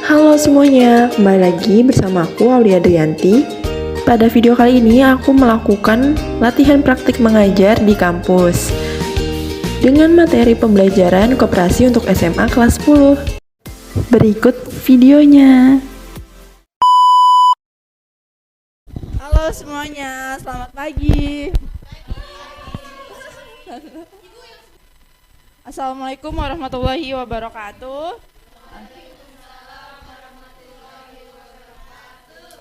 Halo semuanya, kembali lagi bersama aku Aulia Drianti. Pada video kali ini aku melakukan latihan praktik mengajar di kampus dengan materi pembelajaran koperasi untuk SMA kelas 10. Berikut videonya. Halo semuanya, selamat pagi. Assalamualaikum warahmatullahi wabarakatuh.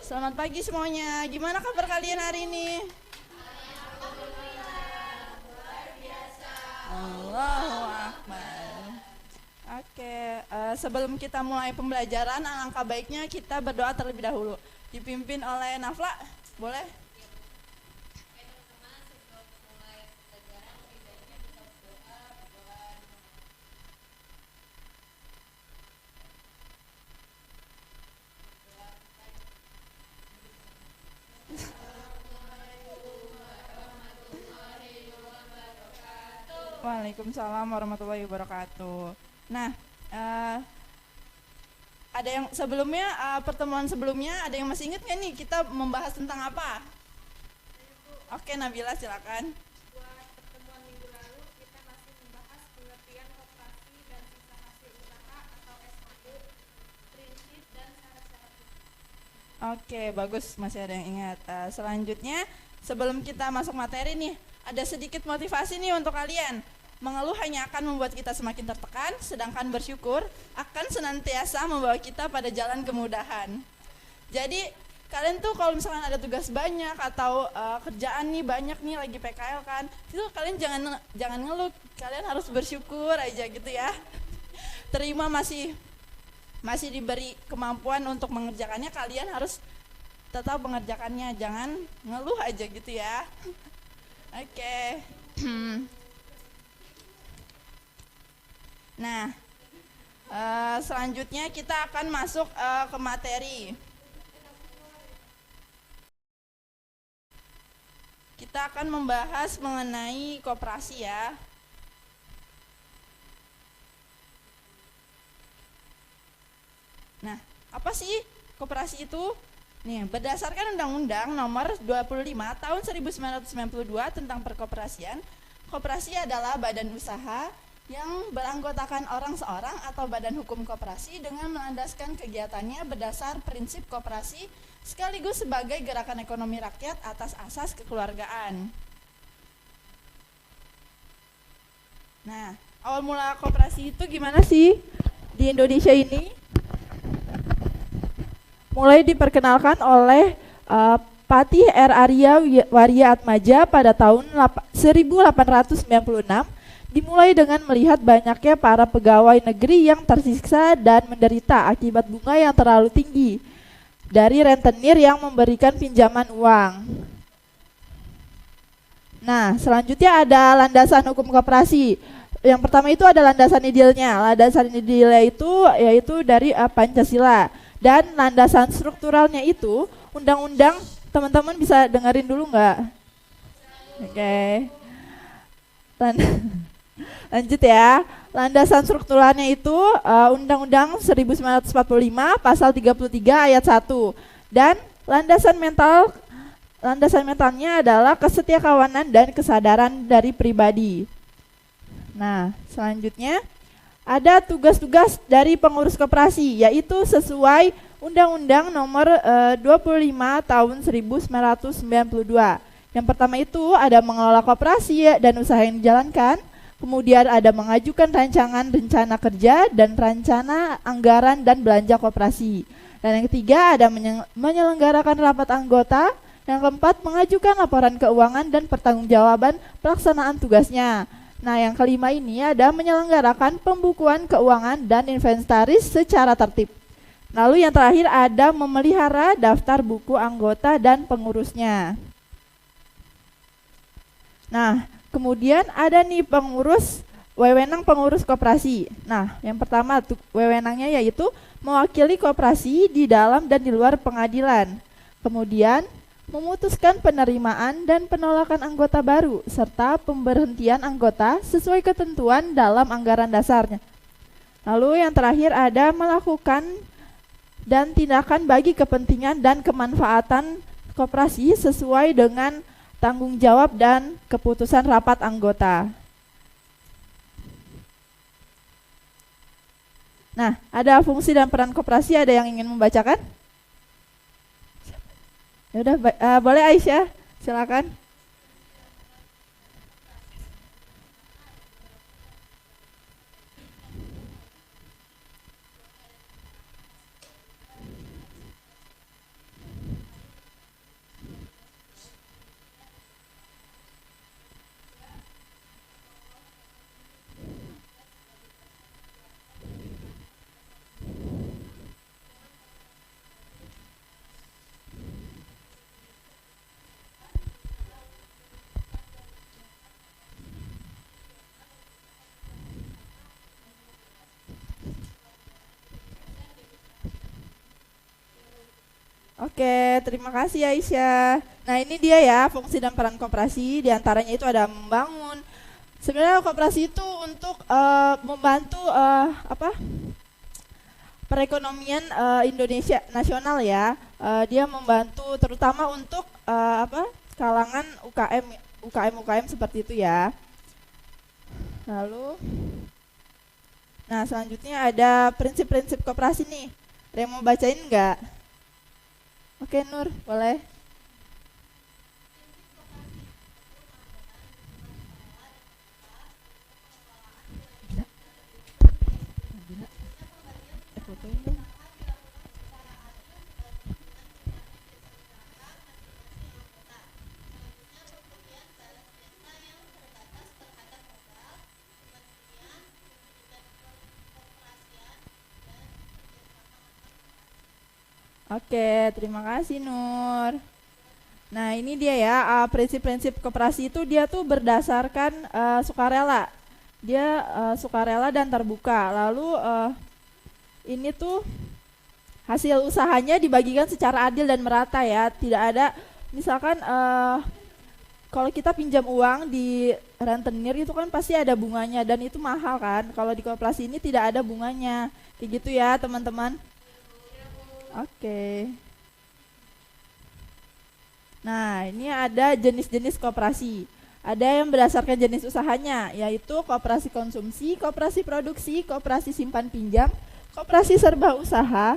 Selamat pagi semuanya. Gimana kabar kalian hari ini? Allahu Akbar. Oke, sebelum kita mulai pembelajaran, alangkah baiknya kita berdoa terlebih dahulu. Dipimpin oleh Nafla, boleh? Waalaikumsalam warahmatullahi wabarakatuh. Nah, ada yang sebelumnya, pertemuan sebelumnya, ada yang masih ingat nggak nih kita membahas tentang apa? Oke, Nabila silakan. Buat pertemuan minggu lalu kita masih membahas pengertian koperasi dan sisa hasil usaha atau S1, prinsip dan syarat-syarat. Oke, bagus, masih ada yang ingat. Selanjutnya, sebelum kita masuk materi nih, ada sedikit motivasi nih untuk kalian. Mengeluh hanya akan membuat kita semakin tertekan, sedangkan bersyukur akan senantiasa membawa kita pada jalan kemudahan. Jadi kalian tuh kalau misalkan ada tugas banyak atau kerjaan nih banyak nih lagi PKL kan, itu kalian jangan ngeluh, kalian harus bersyukur aja gitu ya. Terima masih diberi kemampuan untuk mengerjakannya, kalian harus tetap mengerjakannya, jangan ngeluh aja gitu ya. Oke. Nah, selanjutnya kita akan masuk ke materi. Kita akan membahas mengenai koperasi ya. Nah, apa sih koperasi itu? Nih, berdasarkan Undang-Undang Nomor 25 Tahun 1992 tentang Perkoperasian, koperasi adalah badan usaha yang beranggotakan orang seorang atau badan hukum koperasi dengan melandaskan kegiatannya berdasar prinsip koperasi sekaligus sebagai gerakan ekonomi rakyat atas asas kekeluargaan. Nah, awal mula koperasi itu gimana sih di Indonesia ini? Mulai diperkenalkan oleh Patih R. Arya Warya Atmaja pada tahun 1896, dimulai dengan melihat banyaknya para pegawai negeri yang tersiksa dan menderita akibat bunga yang terlalu tinggi dari rentenir yang memberikan pinjaman uang. Nah, selanjutnya ada landasan hukum koperasi. Yang pertama itu ada landasan idilnya. Landasan idilnya itu yaitu dari Pancasila. Dan landasan strukturalnya itu undang-undang, teman-teman bisa dengerin dulu nggak? Oke. Lanjut ya, landasan strukturalnya itu Undang-Undang 1945 pasal 33 ayat 1. Dan landasan mentalnya adalah kesetiakawanan dan kesadaran dari pribadi. Nah, selanjutnya ada tugas-tugas dari pengurus koperasi, yaitu sesuai Undang-Undang Nomor 25 Tahun 1992. Yang pertama itu ada mengelola koperasi dan usaha yang dijalankan. Kemudian ada mengajukan rancangan rencana kerja dan rencana anggaran dan belanja koperasi. Dan yang ketiga ada menyelenggarakan rapat anggota. Yang keempat mengajukan laporan keuangan dan pertanggungjawaban pelaksanaan tugasnya. Nah, yang kelima ini ada menyelenggarakan pembukuan keuangan dan inventaris secara tertib. Lalu yang terakhir ada memelihara daftar buku anggota dan pengurusnya. Nah, kemudian ada nih wewenang pengurus koperasi. Nah, yang pertama wewenangnya yaitu mewakili koperasi di dalam dan di luar pengadilan. Kemudian memutuskan penerimaan dan penolakan anggota baru serta pemberhentian anggota sesuai ketentuan dalam anggaran dasarnya. Lalu yang terakhir ada melakukan dan tindakan bagi kepentingan dan kemanfaatan koperasi sesuai dengan tanggung jawab dan keputusan rapat anggota. Nah, ada fungsi dan peran koperasi, ada yang ingin membacakan? Ya udah, boleh Aisyah, silakan. Oke, terima kasih Aisyah. Nah, ini dia ya fungsi dan peran koperasi. Di antaranya itu ada membangun. Sebenarnya koperasi itu untuk membantu perekonomian Indonesia nasional ya. Dia membantu terutama untuk kalangan UKM seperti itu ya. Lalu, nah selanjutnya ada prinsip-prinsip koperasi nih. Ada yang mau bacain nggak? Oke Nur, boleh. Oke, terima kasih Nur. Nah, ini dia ya, prinsip-prinsip koperasi itu dia tuh berdasarkan sukarela. Dia sukarela dan terbuka. Lalu ini tuh hasil usahanya dibagikan secara adil dan merata ya. Tidak ada, misalkan kalau kita pinjam uang di rentenir itu kan pasti ada bunganya dan itu mahal kan. Kalau di koperasi ini tidak ada bunganya. Kayak gitu ya teman-teman. Oke. Nah, ini ada jenis-jenis koperasi. Ada yang berdasarkan jenis usahanya, yaitu koperasi konsumsi, koperasi produksi, koperasi simpan pinjam, koperasi serba usaha,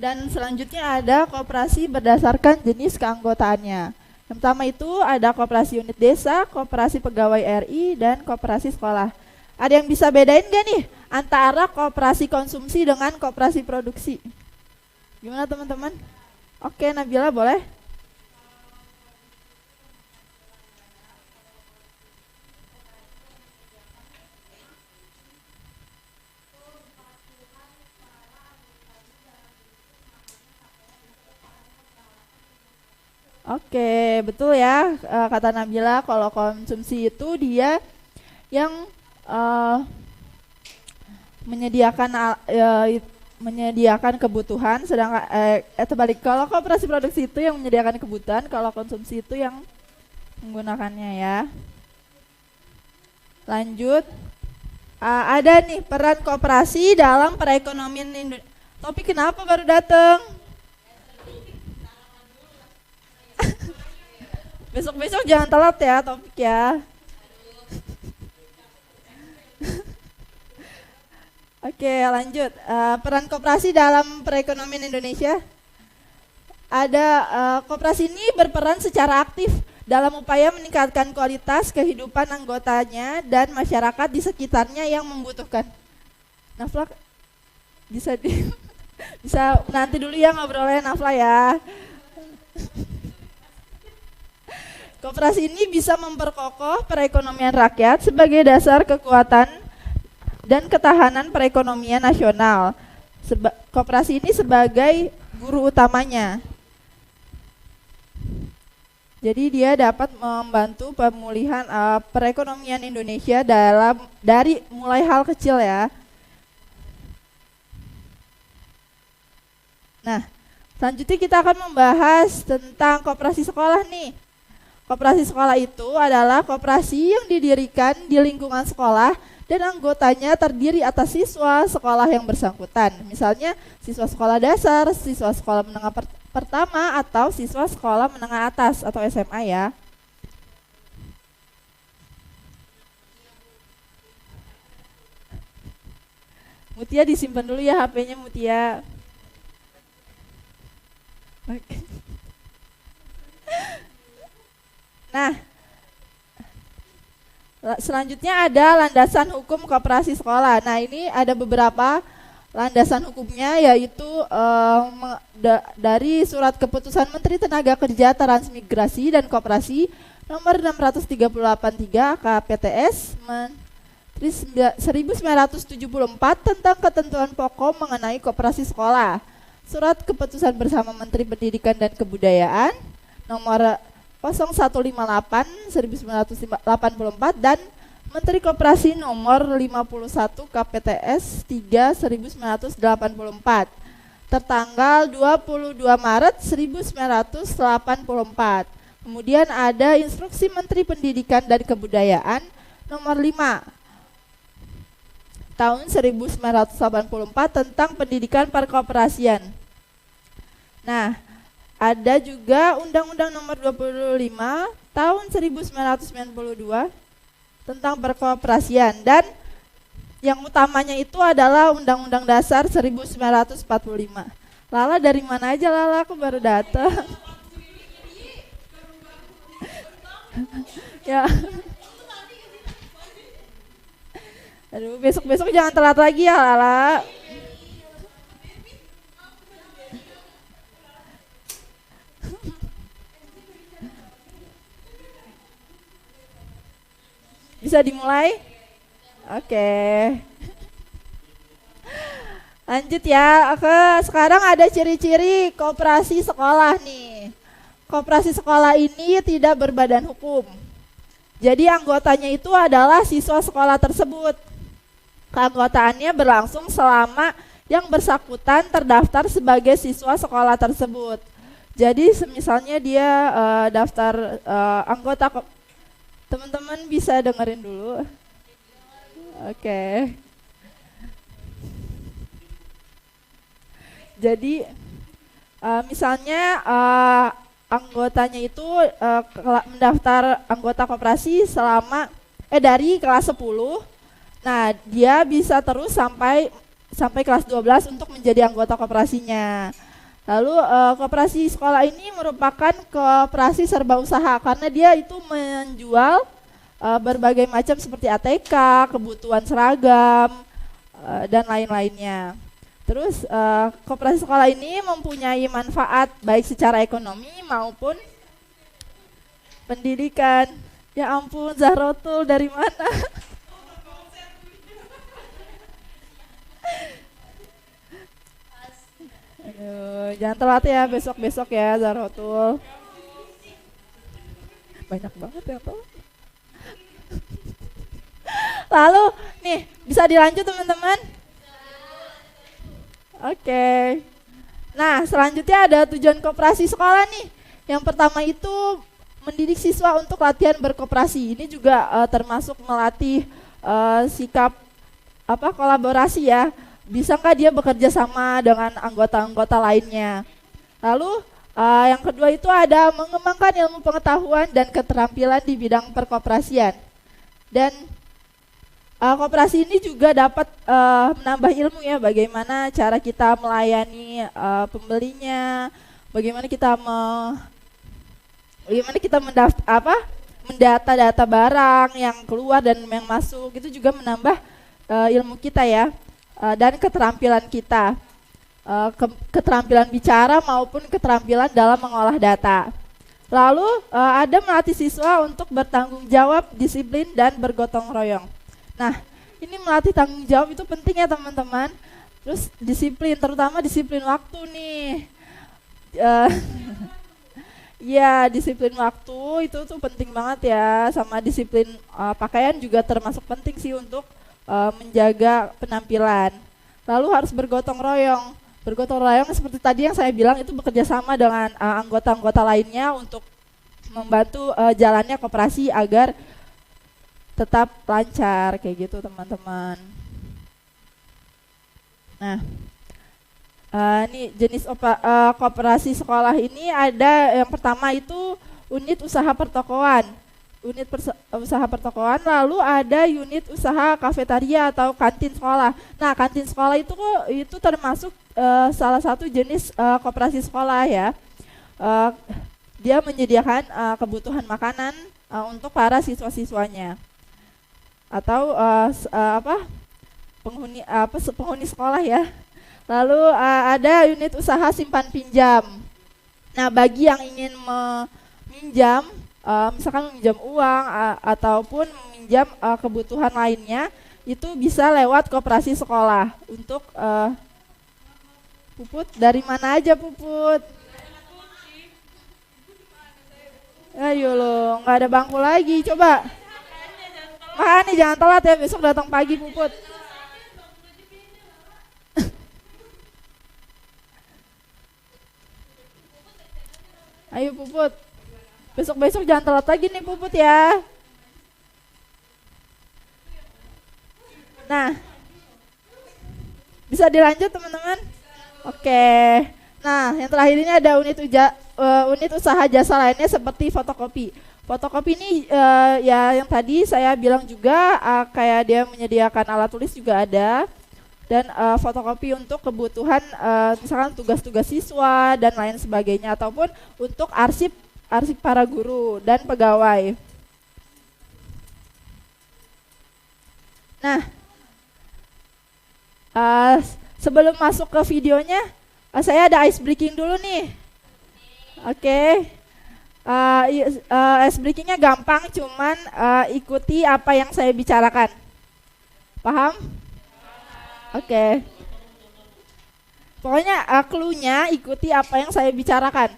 dan selanjutnya ada koperasi berdasarkan jenis keanggotaannya. Yang pertama itu ada koperasi unit desa, koperasi pegawai RI, dan koperasi sekolah. Ada yang bisa bedain gak nih antara koperasi konsumsi dengan koperasi produksi? Gimana teman-teman? Oke, Nabila boleh? Oke, betul ya kata Nabila, kalau konsumsi itu dia yang menyediakan kebutuhan, sedangkan terbalik, kalau koperasi produksi itu yang menyediakan kebutuhan, kalau konsumsi itu yang menggunakannya ya. Lanjut, ada nih peran koperasi dalam perekonomian Indonesia. Topik kenapa baru datang? Besok-besok jangan telat ya topik ya. Oke, lanjut. Peran koperasi dalam perekonomian Indonesia. Ada koperasi ini berperan secara aktif dalam upaya meningkatkan kualitas kehidupan anggotanya dan masyarakat di sekitarnya yang membutuhkan. Nafla, bisa nanti dulu ya ngobrolnya Nafla ya. Koperasi ini bisa memperkokoh perekonomian rakyat sebagai dasar kekuatan dan ketahanan perekonomian nasional. Koperasi ini sebagai guru utamanya. Jadi dia dapat membantu pemulihan perekonomian Indonesia dari mulai hal kecil ya. Nah, selanjutnya kita akan membahas tentang koperasi sekolah nih. Koperasi sekolah itu adalah koperasi yang didirikan di lingkungan sekolah dan anggotanya terdiri atas siswa sekolah yang bersangkutan. Misalnya siswa sekolah dasar, siswa sekolah menengah pertama, atau siswa sekolah menengah atas atau SMA ya. Mutia disimpan dulu ya HP-nya Mutia. Oke. Nah, selanjutnya ada landasan hukum koperasi sekolah. Nah, ini ada beberapa landasan hukumnya, yaitu dari Surat Keputusan Menteri Tenaga Kerja, Transmigrasi dan Koperasi nomor 638/3 KPTS 1974 tentang ketentuan pokok mengenai koperasi sekolah. Surat Keputusan Bersama Menteri Pendidikan dan Kebudayaan nomor 0158/1984 dan Menteri Koperasi nomor 51 KPTS 3/1984 tertanggal 22 Maret 1984. Kemudian ada Instruksi Menteri Pendidikan dan Kebudayaan nomor 5 tahun 1984 tentang pendidikan perkoperasian. Nah, ada juga Undang-Undang nomor 25 tahun 1992 tentang perkoperasian, dan yang utamanya itu adalah Undang-Undang Dasar 1945. Lala dari mana aja Lala? Aku baru datang. Ya. Aduh, besok-besok jangan telat lagi ya Lala. Bisa dimulai? Oke. Lanjut ya. Sekarang ada ciri-ciri koperasi sekolah nih. Koperasi sekolah ini tidak berbadan hukum. Jadi anggotanya itu adalah siswa sekolah tersebut. Keanggotaannya berlangsung selama yang bersangkutan terdaftar sebagai siswa sekolah tersebut. Jadi misalnya dia daftar anggota, teman-teman bisa dengerin dulu. Oke. Jadi misalnya anggotanya itu mendaftar anggota koperasi selama dari kelas 10. Nah, dia bisa terus sampai kelas 12 untuk menjadi anggota koperasinya. Lalu koperasi sekolah ini merupakan koperasi serba usaha karena dia itu menjual berbagai macam seperti ATK, kebutuhan seragam, dan lain-lainnya. Terus koperasi sekolah ini mempunyai manfaat baik secara ekonomi maupun pendidikan. Ya ampun, Zahrotul dari mana? Aduh, jangan telat ya besok-besok ya Zahrotul. Banyak banget ya tuh. Lalu nih bisa dilanjut teman-teman? Oke. Nah, selanjutnya ada tujuan koperasi sekolah nih. Yang pertama itu mendidik siswa untuk latihan berkoperasi. Ini juga termasuk melatih sikap kolaborasi ya. Bisa nggak dia bekerja sama dengan anggota-anggota lainnya. Lalu yang kedua itu ada mengembangkan ilmu pengetahuan dan keterampilan di bidang perkoperasian. Dan koperasi ini juga dapat menambah ilmu ya, bagaimana cara kita melayani pembelinya, bagaimana kita mendata-data barang yang keluar dan yang masuk, itu juga menambah ilmu kita ya, dan keterampilan kita, keterampilan bicara maupun keterampilan dalam mengolah data. Lalu ada melatih siswa untuk bertanggung jawab, disiplin, dan bergotong royong. Nah, ini melatih tanggung jawab itu penting ya teman-teman. Terus disiplin, terutama disiplin waktu nih. Ya, disiplin waktu itu tuh penting banget ya. Sama disiplin pakaian juga termasuk penting sih untuk menjaga penampilan. Lalu harus bergotong royong. Bergotong royong seperti tadi yang saya bilang itu bekerja sama dengan anggota-anggota lainnya untuk membantu jalannya koperasi agar tetap lancar kayak gitu teman-teman. Nah, ini jenis koperasi sekolah ini ada yang pertama itu unit usaha pertokoan. Usaha pertokoan, lalu ada unit usaha kafetaria atau kantin sekolah. Nah, kantin sekolah itu termasuk salah satu jenis koperasi sekolah ya. Dia menyediakan kebutuhan makanan untuk para siswa-siswanya atau penghuni sekolah ya. Lalu ada unit usaha simpan pinjam. Nah, bagi yang ingin meminjam, misalkan meminjam uang ataupun meminjam kebutuhan lainnya, itu bisa lewat koperasi sekolah. Untuk Puput, dari mana aja Puput? Ayo lo, nggak ada bangku lagi, coba. Makanya jangan telat ya, besok datang pagi Puput. Ayo Puput, besok-besok jangan telat lagi nih Puput ya. Nah, bisa dilanjut teman-teman? Oke. Nah, yang terakhir ini ada unit usaha jasa lainnya seperti fotokopi. Fotokopi ini ya yang tadi saya bilang juga kayak dia menyediakan alat tulis juga ada. Dan fotokopi untuk kebutuhan misalkan tugas-tugas siswa dan lain sebagainya, ataupun untuk arsip para guru dan pegawai. Nah, sebelum masuk ke videonya, saya ada ice breaking dulu nih. Oke. Ice breakingnya gampang, cuman ikuti apa yang saya bicarakan. Paham? Oke. Pokoknya clue-nya ikuti apa yang saya bicarakan.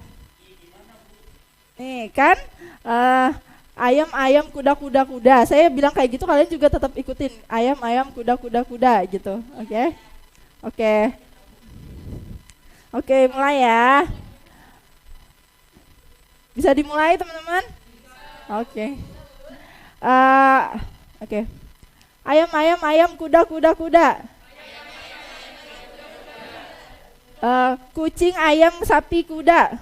Nih kan, ayam kuda. Saya bilang kayak gitu, kalian juga tetap ikutin. Ayam kuda gitu. Oke, mulai ya. Bisa dimulai teman-teman? Oke. Ayam kuda. Kucing, ayam, sapi, kuda.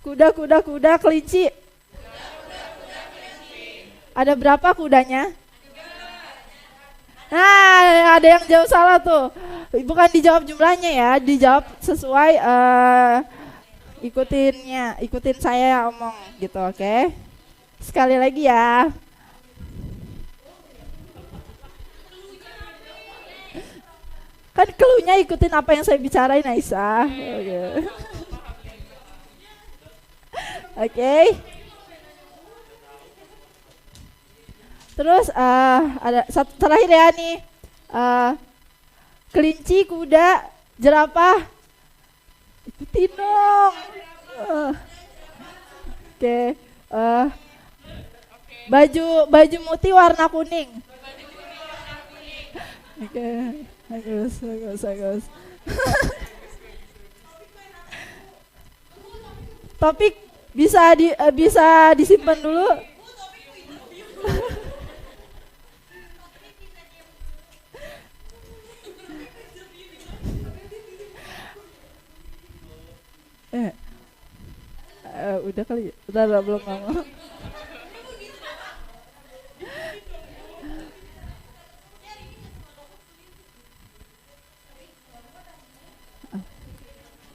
Kuda, kelinci. Ada berapa kudanya? Nah, ada yang jawab salah tuh. Bukan dijawab jumlahnya ya, dijawab sesuai ikutin saya omong gitu, oke? Sekali lagi ya. Kan clue-nya ikutin apa yang saya bicarain, Aisyah. Oke. Terus ada satu terakhir ya nih. Kelinci, kuda, jerapah. Ikutin dong. Oke. Baju putih warna kuning. Oke. Bagus. Topik bisa disimpan dulu. Udah kali, udah belum ngomong.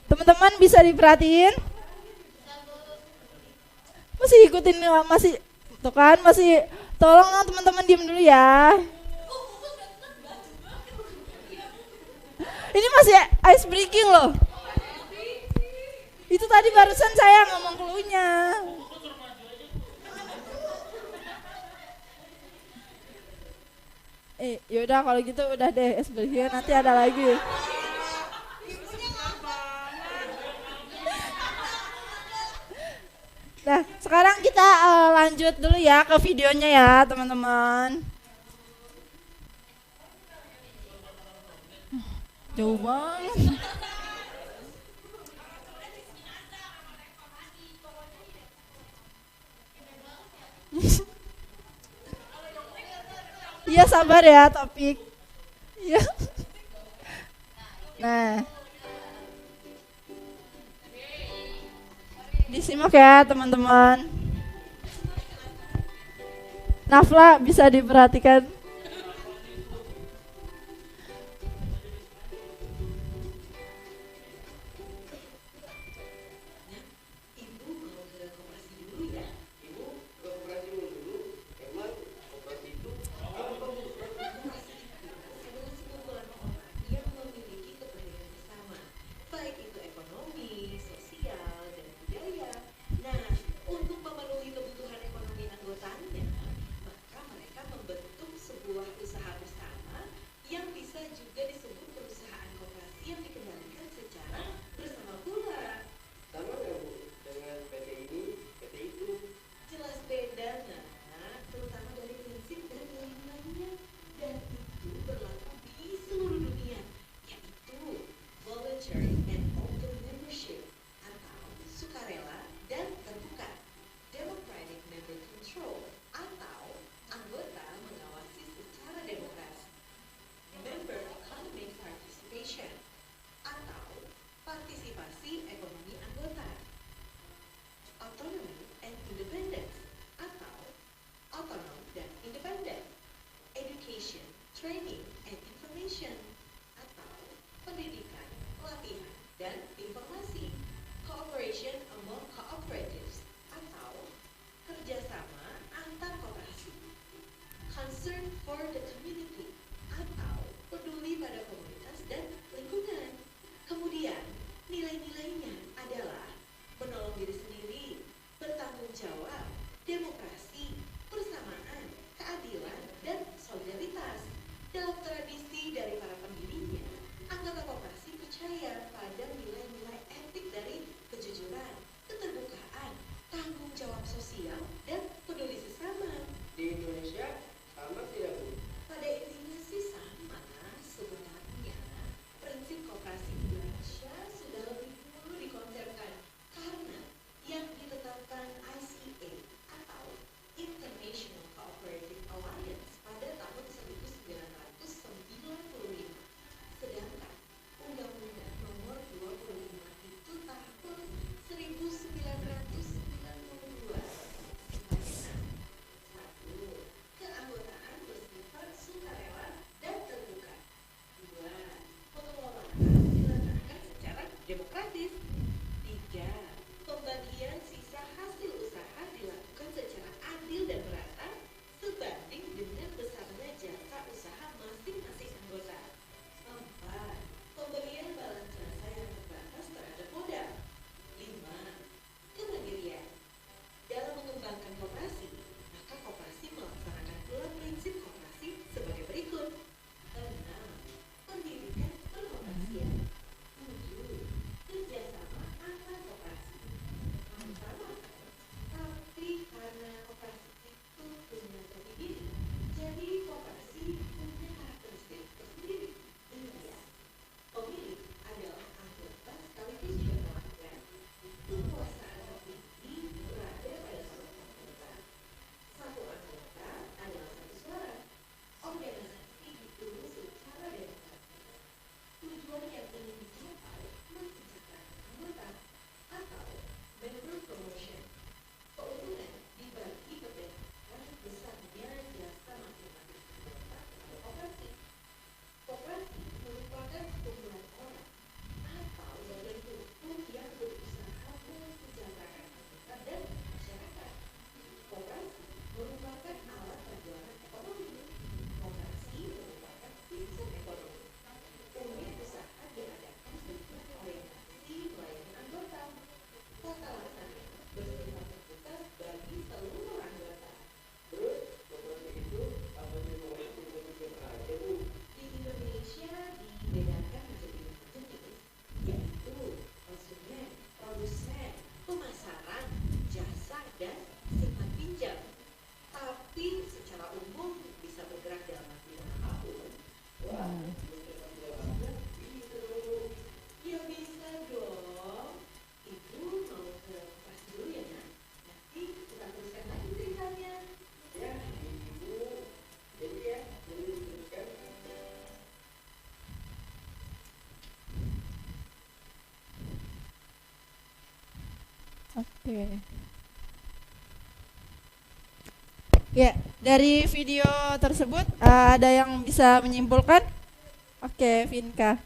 Teman-teman bisa diperhatiin? Masih ikutin, masih tuh kan, masih tolong teman-teman diam dulu ya. Ini masih ice breaking loh. Itu tadi barusan saya ngomong clue-nya. Yaudah kalau gitu udah deh ice breaking, nanti ada lagi. Nah, sekarang kita lanjut dulu ya ke videonya ya, teman-teman. Jauh banget. sabar ya topik. Ya. Nah, disimak ya teman-teman. Nafla bisa diperhatikan. Baik itu ekonomi, sosial, dan budaya. Nah, untuk memenuhi kebutuhan ekonomi anggotanya, maka mereka membentuk sebuah Oke. Ya, dari video tersebut ada yang bisa menyimpulkan? Oke, Vinka.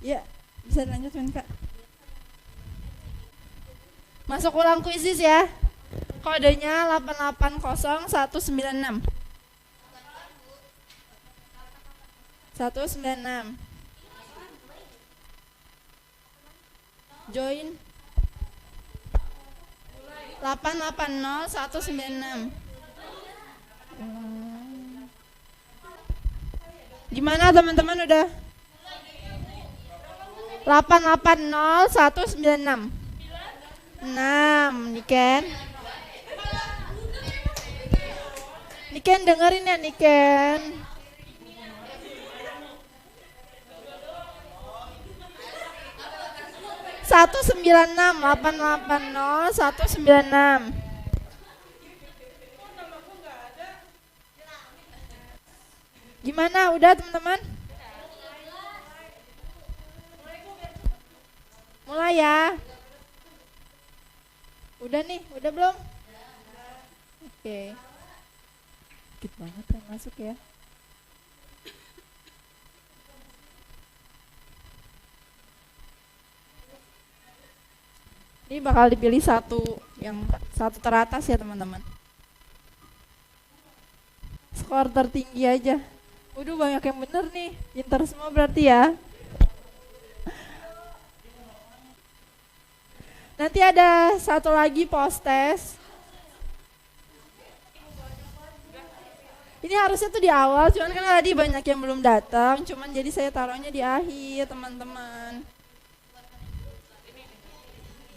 Ya, bisa lanjut Vinka. Masuk ulang kuisis ya. Kodenya 880196. 196. Join 880196. Gimana teman-teman udah? 880196. 6, Niken. Niken dengerin ya Niken. Satu sembilan enam 880196. Gimana? Udah teman-teman? Mulai ya. Udah nih, udah belum? Oke. Dikit banget yang masuk ya. Ini bakal dipilih satu, yang satu teratas ya teman-teman. Skor tertinggi aja. Udah banyak yang bener nih, pintar semua berarti ya. Nanti ada satu lagi post test. Ini harusnya tuh di awal, cuman kan tadi banyak yang belum datang, cuman jadi saya taruhnya di akhir, teman-teman.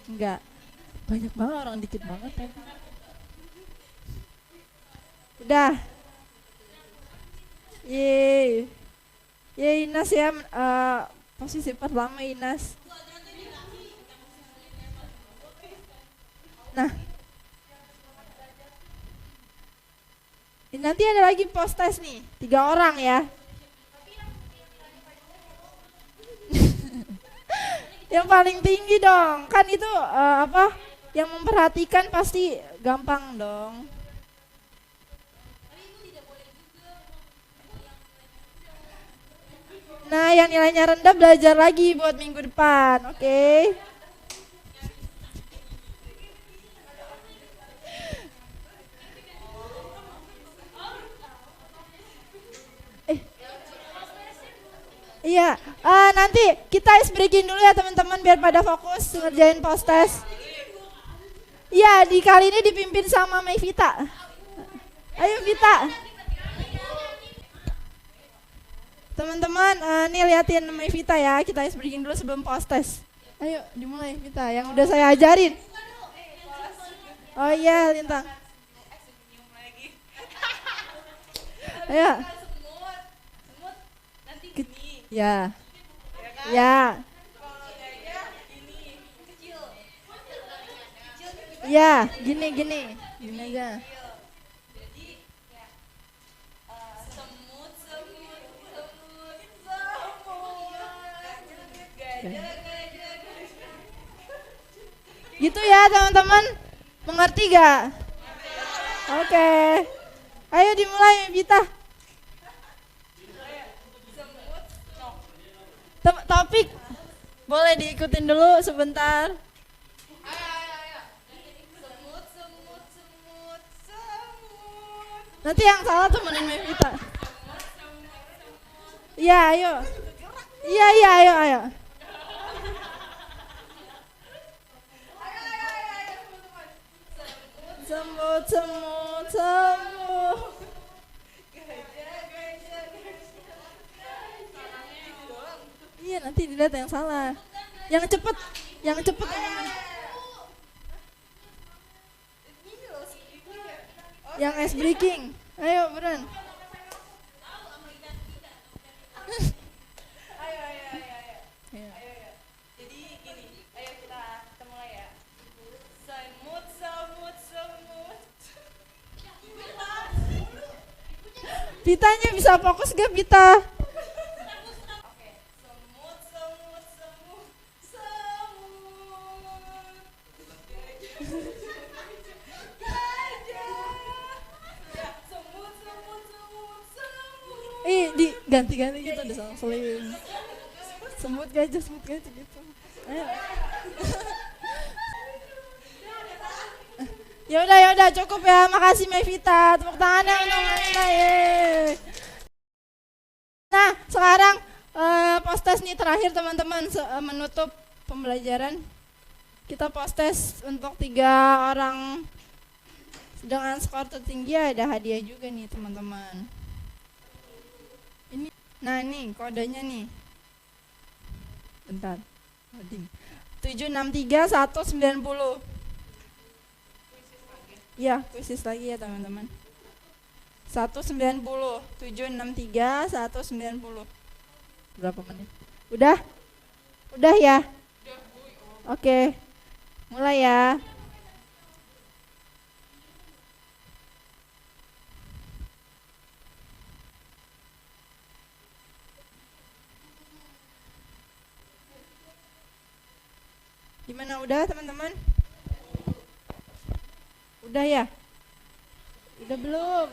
Enggak, banyak banget orang, dikit banget ya. Udah. Yeay. Yeay Inas ya, posisi pertama Inas. Nah, nanti ada lagi post test nih, 3 orang ya. Yang paling tinggi dong, kan itu apa? Yang memperhatikan pasti gampang dong. Nah, yang nilainya rendah belajar lagi buat minggu depan, oke? Iya, nanti kita ice breaking dulu ya teman-teman biar pada fokus ngerjain post test. Iya, di kali ini dipimpin sama Vita. Ayo Vita. Teman-teman, nih liatin Vita ya, kita ice breaking dulu sebelum post test. Ayo dimulai Vita, yang udah saya ajarin. Oh iya, Lintang. Ayo. Ya. Ya. Ya, gini aja. Gitu ya teman-teman, mengerti gak? Oke. Ayo dimulai Vita. Topik boleh diikutin dulu sebentar. Nanti yang salah temenin Vita. Iya, ayo. Iya, ayo. Semut. Iya, nanti dilihat yang salah. Yang cepet. Yang ice breaking. Ayo, beneran. Ayo. Jadi gini, ayo kita mulai ya. Vitanya bisa fokus gak Vita? Oke, semut, semut, semut, semut. Gajah. Semut, semut, semut, semut. Diganti-ganti gitu udah salah seling. Semut gajah gitu. Ayo. Ya udah cukup ya. Makasih Mevita. Tepuk tangan ya untuk Mevita. Yeay. Nah, sekarang post-test nih terakhir teman-teman menutup pembelajaran. Kita post-test untuk 3 orang dengan skor tertinggi, ada hadiah juga nih teman-teman. Ini, nah nih kodenya nih. Bentar. Loading. 763 190. Ya, kuisis lagi ya teman-teman. 190 763 190. Berapa menit? Udah? Udah ya? Oke. Mulai ya. Gimana, udah teman-teman? Udah ya? Udah belum?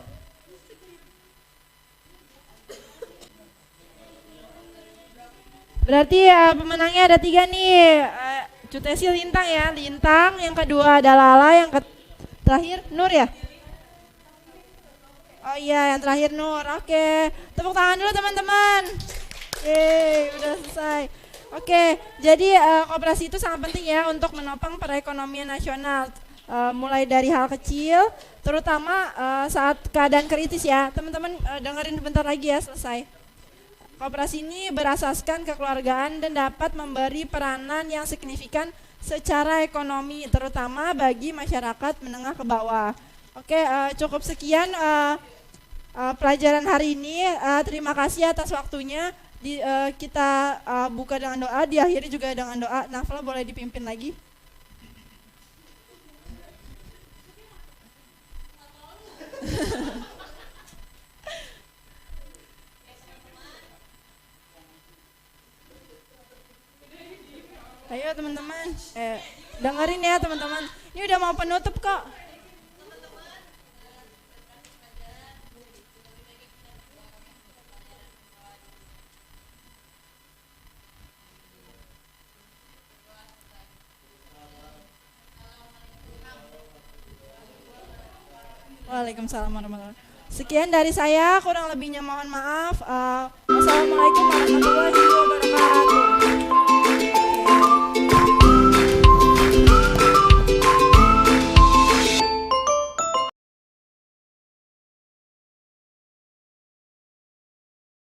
Berarti pemenangnya ada 3 nih. Cutesi Lintang ya, Lintang. Yang kedua ada Lala, yang terakhir Nur ya? Oh iya, yang terakhir Nur. Oke, tepuk tangan dulu teman-teman. Yeay, udah selesai. Oke, jadi koperasi itu sangat penting ya untuk menopang perekonomian nasional. Mulai dari hal kecil, terutama saat keadaan kritis ya. Teman-teman dengerin bentar lagi ya, selesai. Koperasi ini berasaskan kekeluargaan dan dapat memberi peranan yang signifikan secara ekonomi, terutama bagi masyarakat menengah ke bawah. Oke, cukup sekian pelajaran hari ini. Terima kasih atas waktunya. Kita buka dengan doa, diakhiri juga dengan doa. Nafla boleh dipimpin lagi. Ayo teman-teman, dengerin ya teman-teman. Ini udah mau penutup kok. Waalaikumsalam warahmatullahi wabarakatuh. Sekian dari saya, kurang lebihnya mohon maaf. Wassalamualaikum warahmatullahi wabarakatuh.